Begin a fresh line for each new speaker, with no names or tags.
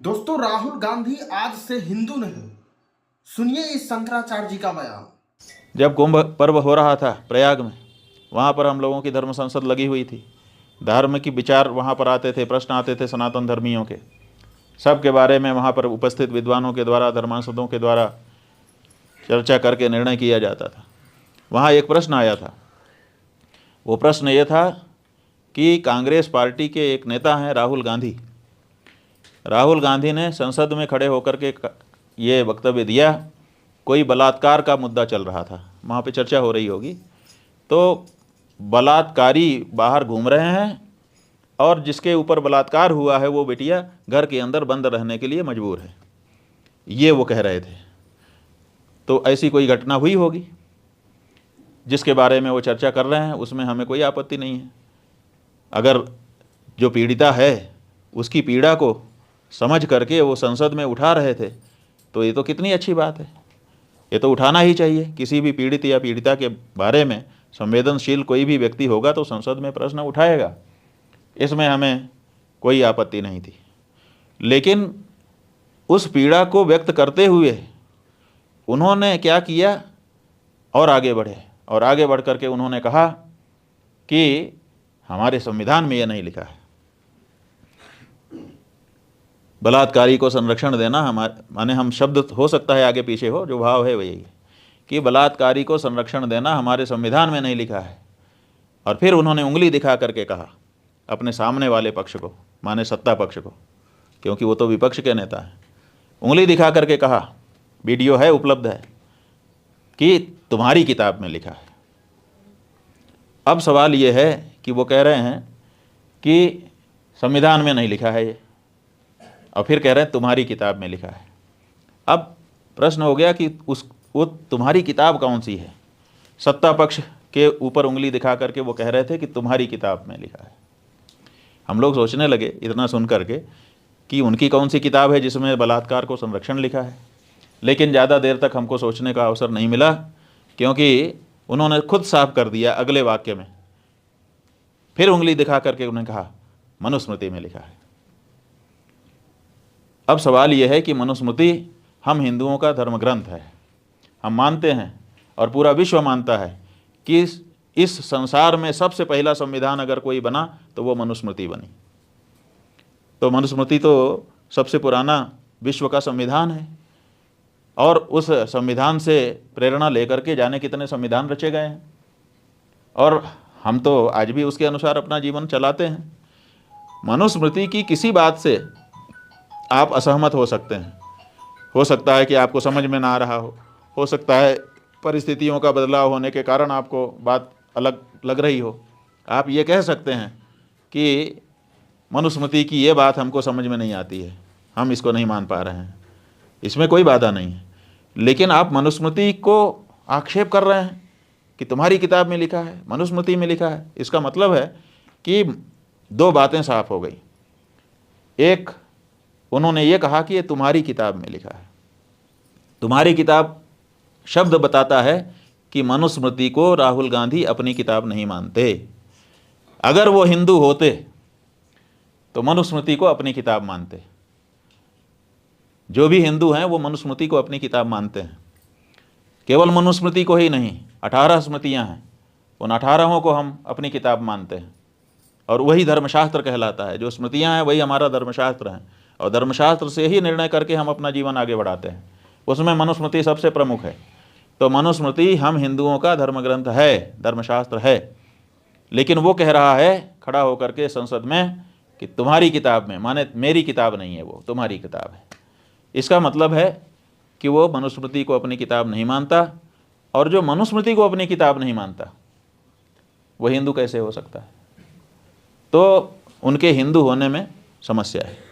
दोस्तों, राहुल गांधी आज से हिंदू नहीं। सुनिए इस शंकराचार्य जी का बयान।
जब कुंभ पर्व हो रहा था प्रयाग में, वहाँ पर हम लोगों की धर्म संसद लगी हुई थी। धर्म की विचार वहाँ पर आते थे, प्रश्न आते थे सनातन धर्मियों के, सब के बारे में वहाँ पर उपस्थित विद्वानों के द्वारा, धर्मांसदों के द्वारा चर्चा करके निर्णय किया जाता था। वहाँ एक प्रश्न आया था। वो प्रश्न ये था कि कांग्रेस पार्टी के एक नेता हैं राहुल गांधी ने संसद में खड़े होकर के ये वक्तव्य दिया। कोई बलात्कार का मुद्दा चल रहा था, वहाँ पे चर्चा हो रही होगी। तो बलात्कारी बाहर घूम रहे हैं और जिसके ऊपर बलात्कार हुआ है वो बिटिया घर के अंदर बंद रहने के लिए मजबूर है, ये वो कह रहे थे। तो ऐसी कोई घटना हुई होगी जिसके बारे में वो चर्चा कर रहे हैं, उसमें हमें कोई आपत्ति नहीं है। अगर जो पीड़िता है उसकी पीड़ा को समझ करके वो संसद में उठा रहे थे तो ये तो कितनी अच्छी बात है। ये तो उठाना ही चाहिए। किसी भी पीड़ित या पीड़िता के बारे में संवेदनशील कोई भी व्यक्ति होगा तो संसद में प्रश्न उठाएगा, इसमें हमें कोई आपत्ति नहीं थी। लेकिन उस पीड़ा को व्यक्त करते हुए उन्होंने क्या किया, और आगे बढ़े, और आगे बढ़ करके उन्होंने कहा कि हमारे संविधान में यह नहीं लिखा है। बलात्कारी को संरक्षण देना, माने हम शब्द हो सकता है आगे पीछे हो, जो भाव है वही है कि बलात्कारी को संरक्षण देना हमारे संविधान में नहीं लिखा है। और फिर उन्होंने उंगली दिखा करके कहा अपने सामने वाले पक्ष को, माने सत्ता पक्ष को, क्योंकि वो तो विपक्ष के नेता हैं। उंगली दिखा करके कहा, वीडियो है उपलब्ध है, कि तुम्हारी किताब में लिखा है। अब सवाल ये है कि वो कह रहे हैं कि संविधान में नहीं लिखा है ये, और फिर कह रहे हैं तुम्हारी किताब में लिखा है। अब प्रश्न हो गया कि वो तुम्हारी किताब कौन सी है। सत्ता पक्ष के ऊपर उंगली दिखा करके वो कह रहे थे कि तुम्हारी किताब में लिखा है। हम लोग सोचने लगे इतना सुन करके कि उनकी कौन सी किताब है जिसमें बलात्कार को संरक्षण लिखा है। लेकिन ज़्यादा देर तक हमको सोचने का अवसर नहीं मिला, क्योंकि उन्होंने खुद साफ कर दिया अगले वाक्य में। फिर उंगली दिखा करके उन्होंने कहा मनुस्मृति में लिखा है। अब सवाल यह है कि मनुस्मृति हम हिंदुओं का धर्म ग्रंथ है। हम मानते हैं और पूरा विश्व मानता है कि इस संसार में सबसे पहला संविधान अगर कोई बना तो वो मनुस्मृति बनी। तो मनुस्मृति तो सबसे पुराना विश्व का संविधान है, और उस संविधान से प्रेरणा लेकर के जाने कितने संविधान रचे गए हैं, और हम तो आज भी उसके अनुसार अपना जीवन चलाते हैं। मनुस्मृति की किसी बात से आप असहमत हो सकते हैं। हो सकता है कि आपको समझ में ना आ रहा हो सकता है परिस्थितियों का बदलाव होने के कारण आपको बात अलग लग रही हो। आप ये कह सकते हैं कि मनुस्मृति की ये बात हमको समझ में नहीं आती है, हम इसको नहीं मान पा रहे हैं, इसमें कोई बाधा नहीं है। लेकिन आप मनुस्मृति को आक्षेप कर रहे हैं कि तुम्हारी किताब में लिखा है, मनुस्मृति में लिखा है। इसका मतलब है कि दो बातें साफ हो गई। एक, उन्होंने ये कहा कि ये तुम्हारी किताब में लिखा है। तुम्हारी किताब शब्द बताता है कि मनुस्मृति को राहुल गांधी अपनी किताब नहीं मानते। अगर वो हिंदू होते तो मनुस्मृति को अपनी किताब मानते। जो भी हिंदू हैं वो मनुस्मृति को अपनी किताब मानते हैं। केवल मनुस्मृति को ही नहीं, 18 स्मृतियाँ हैं, उन 18 को हम अपनी किताब मानते हैं, और वही धर्मशास्त्र कहलाता है। जो स्मृतियाँ हैं वही हमारा धर्मशास्त्र हैं, और धर्मशास्त्र से ही निर्णय करके हम अपना जीवन आगे बढ़ाते हैं। उसमें मनुस्मृति सबसे प्रमुख है। तो मनुस्मृति हम हिंदुओं का धर्म ग्रंथ है, धर्मशास्त्र है। लेकिन वो कह रहा है खड़ा होकर के संसद में कि तुम्हारी किताब में, माने मेरी किताब नहीं है, वो तुम्हारी किताब है। इसका मतलब है कि वो मनुस्मृति को अपनी किताब नहीं मानता, और जो मनुस्मृति को अपनी किताब नहीं मानता वो हिंदू कैसे हो सकता है। तो उनके हिंदू होने में समस्या है।